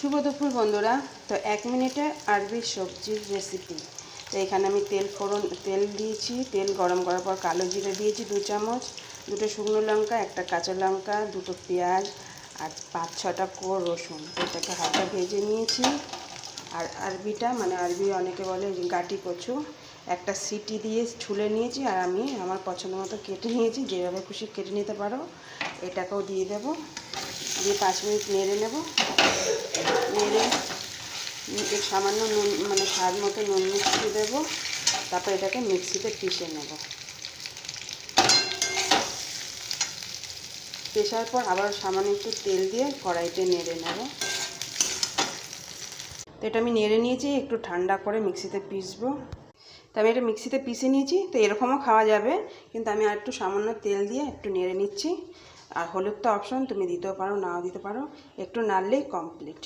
শুভ দুপুর বন্ধুরা। তো 1 মিনিটে আরবির সবজির রেসিপি। তো এখানে আমি তেল দিয়েছি। তেল গরম করার পর কালো জিরে দিয়েছি 2 চামচ, 2টো শুকনো লঙ্কা, 1টা কাঁচা লঙ্কা, 2টো পেঁয়াজ আর 5-6টা কোয়া রসুন। এটাকে হালকা ভেজে নিয়েছি। আর আরবিটা মানে আরবি অনেকে বলে গাটি কচু, একটা সিটি দিয়ে ছুলে নিয়েছি। আর আমি আমার পছন্দ মতো কেটে নিয়েছি, যেভাবে খুশি কেটে নিতে পারো। এটাকেও দিয়ে দেবো, দিয়ে 5 মিনিট নেড়ে নেব। নেড়ে সামান্য নুন মানে স্বাদ মতো নুন মিশিয়ে দেবো। তারপর এটাকে মিক্সিতে পিষে নেব। পেষার পর আবার সামান্য একটু তেল দিয়ে কড়াইতে নেড়ে নেব। তো এটা আমি নেড়ে নিয়েছি, একটু ঠান্ডা করে মিক্সিতে পিষবো। তো আমি এটা মিক্সিতে পিষে নিয়েছি। তো এরকমও খাওয়া যাবে, কিন্তু আমি আর একটু সামান্য তেল দিয়ে একটু নেড়ে নিচ্ছি। আর হলুদ তো অপশন, তুমি দিতেও পারো নাও দিতে পারো, একটু নাড়লেই কমপ্লিট।